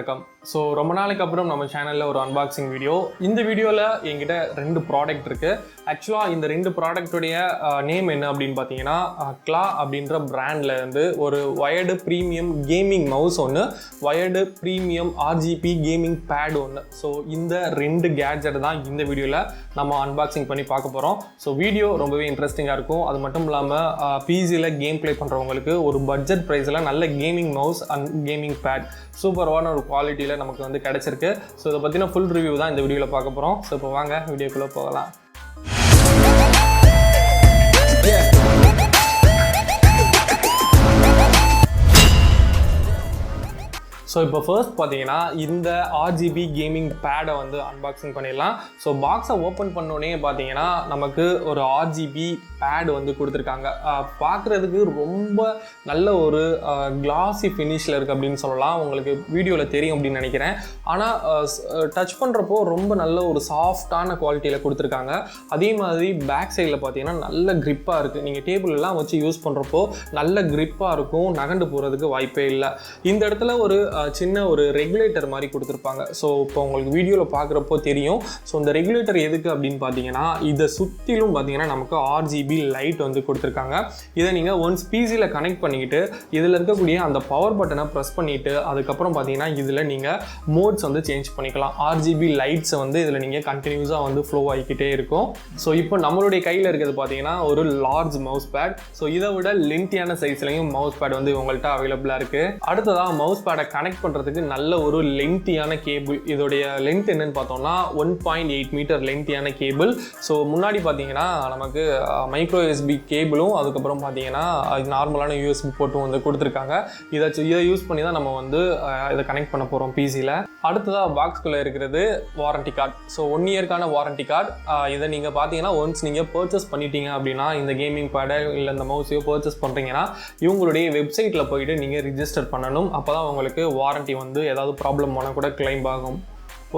வணக்கம். ஸோ ரொம்ப நாளைக்கு அப்புறம் நம்ம சேனலில் ஒரு அன்பாக்சிங் வீடியோ. இந்த வீடியோவில் என்கிட்ட 2 ப்ராடக்ட் இருக்குது. ஆக்சுவலாக இந்த 2 ப்ராடக்டுடைய நேம் என்ன அப்படின்னு பார்த்தீங்கன்னா, கிளா அப்படின்ற பிராண்டில் இருந்து ஒரு வயர்டு ப்ரீமியம் கேமிங் மவுஸ் ஒன்று, wired premium RGB gaming pad ஒன்று. ஸோ இந்த 2 கேட்ஜெட் தான் இந்த வீடியோவில் நம்ம அன்பாக்சிங் பண்ணி பார்க்க போகிறோம். ஸோ வீடியோ ரொம்பவே இன்ட்ரெஸ்டிங்காக இருக்கும். அது மட்டும் இல்லாமல் பிசியில் கேம் ப்ளே பண்ணுறவங்களுக்கு ஒரு பட்ஜெட் ப்ரைஸில் நல்ல gaming mouse and gaming pad சூப்பரான ஒரு குவாலிட்டியில் நமக்கு வந்து கிடைச்சிருக்கு. ஸோ இதை பற்றின ஃபுல் ரிவ்யூ தான் இந்த வீடியோவில் பார்க்க போகிறோம். ஸோ இப்போ வாங்க வீடியோக்குள்ளே போகலாம். ஸோ இப்போ ஃபர்ஸ்ட் பார்த்தீங்கன்னா இந்த RGB கேமிங் பேடை வந்து அன்பாக்சிங் பண்ணிடலாம். ஸோ பாக்ஸை ஓப்பன் பண்ணோடனே பார்த்தீங்கன்னா நமக்கு ஒரு RGB பேட் வந்து கொடுத்துருக்காங்க. பார்க்குறதுக்கு ரொம்ப நல்ல ஒரு கிளாஸி ஃபினிஷில் இருக்குது அப்படின்னு சொல்லலாம். உங்களுக்கு வீடியோவில் தெரியும் அப்படின்னு நினைக்கிறேன். ஆனால் டச் பண்ணுறப்போ ரொம்ப நல்ல ஒரு சாஃப்டான குவாலிட்டியில் கொடுத்துருக்காங்க. அதே மாதிரி பேக் சைடில் பார்த்தீங்கன்னா நல்ல க்ரிப்பாக இருக்குது. நீங்கள் டேபிள்லாம் வச்சு யூஸ் பண்ணுறப்போ நல்ல க்ரிப்பாக இருக்கும், நகண்டு போகிறதுக்கு வாய்ப்பே இல்லை. இந்த இடத்துல ஒரு சின்ன ஒரு ரெகுலேட்டர் மாதிரி கொடுத்துருப்பாங்க. ஸோ இப்போ உங்களுக்கு வீடியோவில் பார்க்குறப்போ தெரியும். ஸோ இந்த ரெகுலேட்டர் எதுக்கு அப்படின்னு பார்த்தீங்கன்னா, இதை சுற்றிலும் பார்த்தீங்கன்னா நமக்கு RGB லைட் வந்து கொடுத்துருக்காங்க. இதை நீங்கள் ஒன்ஸ் பிசியில் கனெக்ட் பண்ணிக்கிட்டு இதில் இருக்கக்கூடிய அந்த பவர் பட்டனை ப்ரெஸ் பண்ணிவிட்டு அதுக்கப்புறம் பார்த்தீங்கன்னா இதில் நீங்கள் மோட்ஸ் வந்து சேஞ்ச் பண்ணிக்கலாம். RGB லைட்ஸை வந்து இதில் நீங்கள் கண்டினியூஸாக வந்து ஃப்ளோ ஆகிக்கிட்டே இருக்கும். ஸோ இப்போ நம்மளுடைய கையில் இருக்கிறது பார்த்தீங்கன்னா ஒரு லார்ஜ் மவுஸ் பேட். ஸோ இதை விட லென்த்தியான சைஸ்லையும் மவுஸ் பேட் வந்து உங்கள்கிட்ட அவைலபிளாக இருக்குது. அடுத்ததாக மவுஸ் பேடை கனெக்ட் பண்ணுறதுக்கு நல்ல ஒரு லென்த்தியான கேபிள். இதோடைய லென்த் என்னன்னு பார்த்தோம்னா 1.8 மீட்டர் லென்த்தியான கேபிள். ஸோ முன்னாடி பார்த்தீங்கன்னா நமக்கு மைக்ரோ USB கேபிளும் அதுக்கப்புறம் பார்த்தீங்கன்னா நார்மலான USB போர்ட்டும் வந்து கொடுத்துருக்காங்க. இதை யூஸ் பண்ணி தான் நம்ம வந்து இதை கனெக்ட் பண்ண போகிறோம் பிசியில். அடுத்ததாக பாக்ஸ்குள்ளே இருக்கிறது வாரண்டி கார்டு. ஸோ 1 இயர்க்கான வாரண்டி கார்டு. இதை நீங்கள் பார்த்தீங்கன்னா ஒன்ஸ் நீங்கள் பர்ச்சேஸ் பண்ணிட்டீங்க அப்படின்னா, இந்த கேமிங் பேடை இல்லை இந்த மவுஸையோ பர்ச்சேஸ் பண்ணுறீங்கன்னா இவங்களுடைய வெப்சைட்டில் போயிட்டு நீங்கள் ரிஜிஸ்டர் பண்ணணும். அப்போ தான் உங்களுக்கு வாரண்டி வந்து ஏதாவது ப்ராப்ளம் ஆனால் கூட கிளைம் ஆகும்.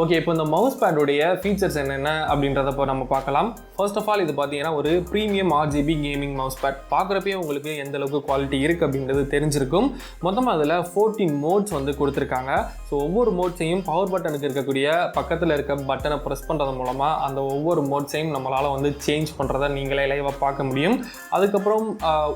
ஓகே, இப்போ இந்த மவுஸ் பேடுடைய ஃபீச்சர்ஸ் என்னென்ன அப்படின்றத இப்போ நம்ம பார்க்கலாம். ஃபர்ஸ்ட் ஆஃப் ஆல் இது பார்த்தீங்கன்னா ஒரு premium RGB gaming mouse pad. பார்க்குறப்பே உங்களுக்கு எந்த அளவுக்கு குவாலிட்டி இருக்குது அப்படின்றது தெரிஞ்சிருக்கும். மொத்தமாக அதில் 14 மோட்ஸ் வந்து கொடுத்துருக்காங்க. ஸோ ஒவ்வொரு மோட்ஸையும் பவர் பட்டனுக்கு இருக்கக்கூடிய பக்கத்தில் இருக்க பட்டனை ப்ரெஸ் பண்ணுறது மூலமாக அந்த ஒவ்வொரு மோட்ஸையும் நம்மளால் வந்து சேஞ்ச் பண்ணுறதை நீங்களே லைவாக பார்க்க முடியும். அதுக்கப்புறம்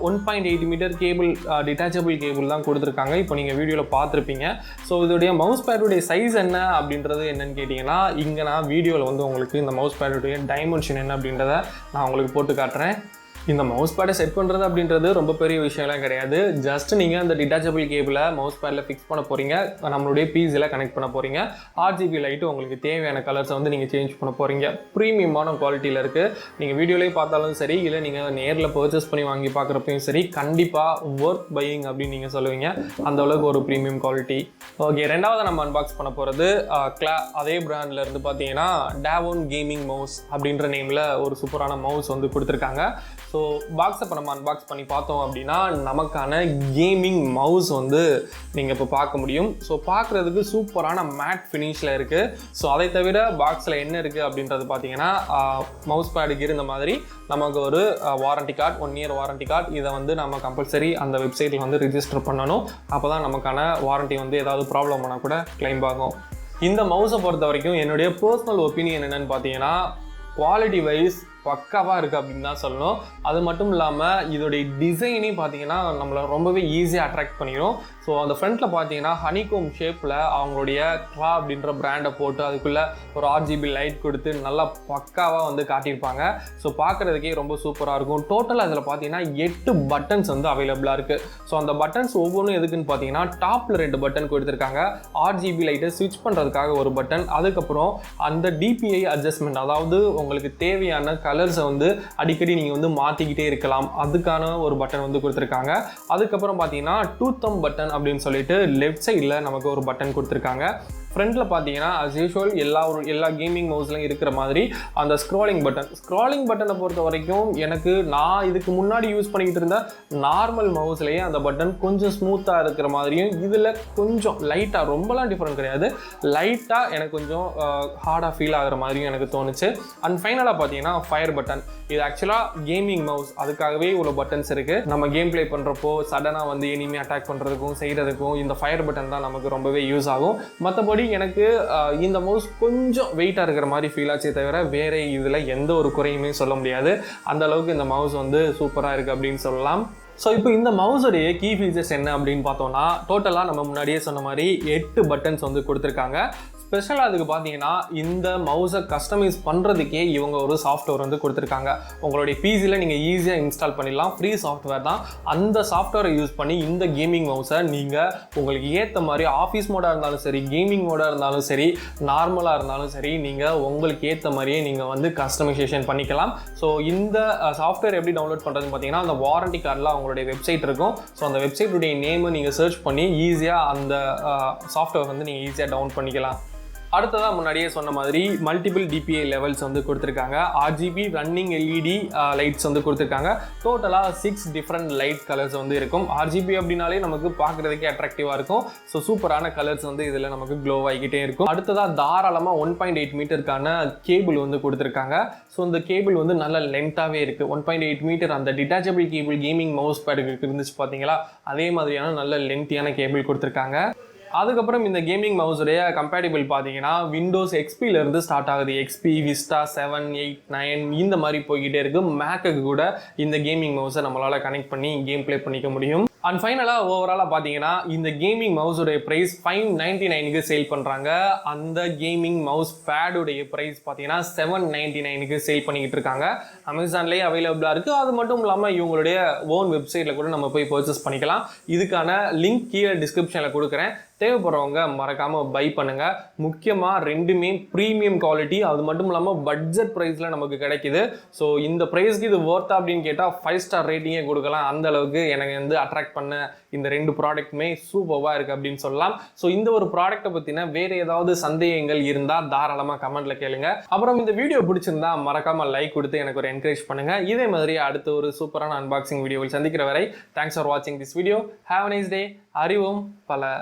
1.8 மீட்டர் கேபிள், டிட்டாச்சபிள் கேபிள் தான் கொடுத்துருக்காங்க. இப்போ நீங்கள் வீடியோவில் பார்த்துருப்பீங்க. ஸோ இதோடைய மவுஸ் பேடுடைய சைஸ் என்ன அப்படின்றது என்னன்னு கேட்டிங்கன்னா, இங்கே நான் வீடியோவில் வந்து உங்களுக்கு இந்த மவுஸ் பேடுடைய டைமென்ஷன் என்ன அப்படின்றத நான் உங்களுக்கு போட்டு காட்டுறேன். இந்த மவுஸ் பேடை செட் பண்ணுறது அப்படின்றது ரொம்ப பெரிய விஷயம்லாம் கிடையாது. ஜஸ்ட் நீங்கள் அந்த டிட்டாச்சபிள் கேபிளை மவுஸ் பேடில் ஃபிக்ஸ் பண்ண போகிறீங்க, நம்மளுடைய பிசியில் கனெக்ட் பண்ண போகிறீங்க. RGB லைட்டு உங்களுக்கு தேவையான கலர்ஸை வந்து நீங்கள் சேஞ்ச் பண்ண போகிறீங்க. ப்ரீமியமான குவாலிட்டியில் இருக்குது. நீங்கள் வீடியோலேயே பார்த்தாலும் சரி, இல்லை நீங்கள் நேரில் பர்ச்சேஸ் பண்ணி வாங்கி பார்க்குறப்பையும் சரி, கண்டிப்பாக ஒர்த் பையிங் அப்படின்னு நீங்கள் சொல்லுவீங்க. அந்த அளவுக்கு ஒரு ப்ரீமியம் குவாலிட்டி. ஓகே, ரெண்டாவது நம்ம அன்பாக்ஸ் பண்ண போகிறது கிளா. அதே பிராண்டில் இருந்து பார்த்தீங்கன்னா Dawon கேமிங் மவுஸ் அப்படின்ற நேமில் ஒரு சூப்பரான மவுஸ் வந்து கொடுத்துருக்காங்க. ஸோ பாக்ஸை இப்போ நம்ம அன்பாக்ஸ் பண்ணி பார்த்தோம் அப்படின்னா நமக்கான கேமிங் மவுஸ் வந்து நீங்கள் இப்போ பார்க்க முடியும். ஸோ பார்க்குறதுக்கு சூப்பரான மேட் ஃபினிஷில் இருக்குது. ஸோ அதை தவிர பாக்ஸில் என்ன இருக்குது அப்படின்றது பார்த்தீங்கன்னா, மவுஸ் பேடுக்கு இருந்த மாதிரி நமக்கு ஒரு warranty card, 1 year warranty card. இதை வந்து நம்ம கம்பல்சரி அந்த வெப்சைட்டில் வந்து ரிஜிஸ்டர் பண்ணணும். அப்போ தான் நமக்கான வாரண்டி வந்து ஏதாவது ப்ராப்ளம் ஆனால் கூட கிளைம் ஆகும். இந்த மவுஸை பொறுத்த வரைக்கும் என்னுடைய பர்சனல் ஒப்பீனியன் என்னென்னு பார்த்தீங்கன்னா, குவாலிட்டி வைஸ் பக்காவாக இருக்குது அப்படின்னு தான் சொல்லணும். அது மட்டும் இல்லாமல் இதோடைய டிசைனே பார்த்தீங்கன்னா நம்மளை ரொம்பவே ஈஸியாக அட்ராக்ட் பண்ணிடும். ஸோ அந்த ஃப்ரண்ட்டில் பார்த்தீங்கன்னா ஹனிகோம் ஷேப்பில் அவங்களுடைய கிளா அப்படின்ற பிராண்டை போட்டு அதுக்குள்ளே ஒரு RGB லைட் கொடுத்து நல்லா பக்காவாக வந்து காட்டியிருப்பாங்க. ஸோ பார்க்குறதுக்கே ரொம்ப சூப்பராக இருக்கும். டோட்டலாக அதில் பார்த்தீங்கன்னா 8 பட்டன்ஸ் வந்து அவைலபிளாக இருக்குது. ஸோ அந்த பட்டன்ஸ் ஒவ்வொன்றும் எதுக்குன்னு பார்த்தீங்கன்னா, டாப்பில் 2 பட்டன் கொடுத்துருக்காங்க. RGB லைட்டை ஸ்விட்ச் பண்ணுறதுக்காக ஒரு பட்டன், அதுக்கப்புறம் அந்த DPI அட்ஜஸ்ட்மெண்ட், அதாவது உங்களுக்கு தேவையான கலர்ஸை வந்து அடிக்கடி நீங்கள் வந்து மாற்றிக்கிட்டே இருக்கலாம், அதுக்கான ஒரு பட்டன் வந்து கொடுத்துருக்காங்க. அதுக்கப்புறம் பார்த்தீங்கன்னா 2 தம்ப் பட்டன் அப்படின்னு சொல்லிட்டு லெஃப்ட் சைடில் நமக்கு ஒரு பட்டன் கொடுத்துருக்காங்க. ஃப்ரண்ட்டில் பார்த்தீங்கன்னா as usual எல்லா கேமிங் மவுஸ்லையும் இருக்கிற மாதிரி அந்த ஸ்க்ராலிங் பட்டனை பொறுத்த வரைக்கும் எனக்கு நான் இதுக்கு முன்னாடி யூஸ் பண்ணிக்கிட்டு இருந்த நார்மல் மவுஸ்லேயே அந்த பட்டன் கொஞ்சம் ஸ்மூத்தாக இருக்கிற மாதிரியும் இதில் கொஞ்சம் லைட்டாக ரொம்பலாம் டிஃப்ரெண்ட் கிடையாது, லைட்டாக எனக்கு கொஞ்சம் ஹார்டாக ஃபீல் ஆகிற மாதிரியும் எனக்கு தோணுச்சு. அண்ட் ஃபைனலாக பார்த்தீங்கன்னா ஃபயர் பட்டன். இது ஆக்சுவலாக கேமிங் மவுஸ், அதுக்காகவே இவ்வளோ பட்டன்ஸ் இருக்குது. நம்ம கேம் ப்ளே பண்ணுறப்போ சடனாக வந்து எனிமி அட்டாக் பண்ணுறதுக்கும் செய்கிறதுக்கும் இந்த ஃபயர் பட்டன் தான் நமக்கு ரொம்பவே யூஸ் ஆகும். மற்றபடி எனக்கு இந்த மவுஸ் கொஞ்சம் வெயிட்டாக இருக்கிற மாதிரி ஃபீல் ஆச்சே தவிர வேறு இதில் எந்த ஒரு குறையுமே சொல்ல முடியாது. அந்த அளவுக்கு இந்த மவுஸ் வந்து சூப்பராக இருக்குது அப்படின்னு சொல்லலாம். ஸோ இப்போ இந்த மவுஸுடைய கீ ஃபீச்சர்ஸ் என்ன அப்படின்னு பார்த்தோம்னா, டோட்டலாக நம்ம முன்னாடியே சொன்ன மாதிரி 8 பட்டன்ஸ் வந்து கொடுத்துருக்காங்க. ஸ்பெஷலாக அதுக்கு பார்த்தீங்கன்னா இந்த மவுஸை கஸ்டமைஸ் பண்ணுறதுக்கே இவங்க ஒரு சாஃப்ட்வேர் வந்து கொடுத்துருக்காங்க. உங்களுடைய பிசியில் நீங்கள் ஈஸியாக இன்ஸ்டால் பண்ணிடலாம், ஃப்ரீ சாஃப்ட்வேர் தான். அந்த சாஃப்ட்வேரை யூஸ் பண்ணி இந்த கேமிங் மவுஸை நீங்கள் உங்களுக்கு ஏற்ற மாதிரி ஆஃபீஸ் மோடாக இருந்தாலும் சரி, கேமிங் மோடாக இருந்தாலும் சரி, நார்மலாக இருந்தாலும் சரி, நீங்கள் உங்களுக்கு ஏற்ற மாதிரியே நீங்கள் வந்து கஸ்டமைசேஷன் பண்ணிக்கலாம். ஸோ இந்த சாஃப்ட்வேர் எப்படி டவுன்லோட் பண்ணுறதுன்னு பார்த்தீங்கன்னா, அந்த வாரண்டி கார்டில் அவங்களுடைய வெப்சைட் இருக்கும். ஸோ அந்த வெப்சைட்டுடைய நேமை நீங்கள் சர்ச் பண்ணி ஈஸியாக அந்த சாஃப்ட்வேர் வந்து நீங்கள் ஈஸியாக டவுன் பண்ணிக்கலாம். அடுத்ததாக முன்னாடியே சொன்ன மாதிரி மல்டிபிள் டிபிஐ லெவல்ஸ் வந்து கொடுத்துருக்காங்க. RGB ரன்னிங் LED லைட்ஸ் வந்து கொடுத்துருக்காங்க. டோட்டலாக 6 டிஃப்ரெண்ட் லைட் கலர்ஸ் வந்து இருக்கும். RGB அப்படின்னாலே நமக்கு பார்க்குறதுக்கே அட்ராக்டிவாக இருக்கும். ஸோ சூப்பரான கலர்ஸ் வந்து இதில் நமக்கு க்ளோ ஆகிக்கிட்டே இருக்கும். அடுத்ததாக தாராளமாக 1.8 மீட்டருக்கான கேபிள் வந்து கொடுத்துருக்காங்க. ஸோ இந்த கேபிள் வந்து நல்ல லென்த்தாகவே இருக்குது. 1.8 மீட்டர் அந்த டிட்டாச்சபிள் கேபிள் கேமிங் மவுஸ் பேடுக்கு இருந்துச்சு பார்த்தீங்களா, அதே மாதிரியான நல்ல லென்த்தியான கேபிள் கொடுத்துருக்காங்க. அதுக்கப்புறம் இந்த கேமிங் மவுஸுடைய கம்பேட்டிபிள் பார்த்தீங்கன்னா விண்டோஸ் XPலேருந்து ஸ்டார்ட் ஆகுது. XP, விஸ்டா 7, 8, 9 இந்த மாதிரி போய்கிட்டே இருக்குது. மேக்குக்கு கூட இந்த கேமிங் மவுஸை நம்மளால் கனெக்ட் பண்ணி கேம் ப்ளே பண்ணிக்க முடியும். அண்ட் ஃபைனலாக ஓவராலாக பார்த்தீங்கன்னா இந்த கேமிங் மவுஸுடைய ப்ரைஸ் 599க்கு சேல் பண்ணுறாங்க. அந்த கேமிங் மவுஸ் பேடுடைய ப்ரைஸ் பார்த்தீங்கன்னா 799க்கு சேல் பண்ணிக்கிட்டு இருக்காங்க. அமேசான்லேயே அவைலபிளாக இருக்குது. அது மட்டும் இல்லாமல் இவங்களுடைய ஓன் வெப்சைட்டில் கூட நம்ம போய் பர்ச்சேஸ் பண்ணிக்கலாம். இதுக்கான லிங்க் கீழே டிஸ்கிரிப்ஷனில் கொடுக்குறேன். தேவைப்படுறவங்க மறக்காமல் பை பண்ணுங்கள். முக்கியமாக ரெண்டுமே ப்ரீமியம் குவாலிட்டி, அது மட்டும் இல்லாமல் பட்ஜெட் ப்ரைஸில் நமக்கு கிடைக்குது. ஸோ இந்த ப்ரைஸ்க்கு இது ஒர்த்தா அப்படின்னு கேட்டால் 5 ஸ்டார் ரேட்டிங்கே கொடுக்கலாம். அந்த அளவுக்கு எனக்கு வந்து அட்ராக்ட் பண்ண இந்த 2 ப்ராடக்ட்டுமே சூப்பராக இருக்குது அப்படின்னு சொல்லலாம். ஸோ இந்த ஒரு ப்ராடக்ட்டை பற்றின வேறு ஏதாவது சந்தேகங்கள் இருந்தால் தாராளமாக கமெண்ட்டில் கேளுங்க. அப்புறம் இந்த வீடியோ பிடிச்சிருந்தா மறக்காமல் லைக் கொடுத்து எனக்கு ஒரு என்கரேஜ் பண்ணுங்கள். இதே மாதிரி அடுத்த ஒரு சூப்பரான அன்பாக்சிங் வீடியோவில் சந்திக்கிற வரை தேங்க்ஸ் ஃபார் வாட்சிங் this video. Have a nice day. அறிவோம் பல.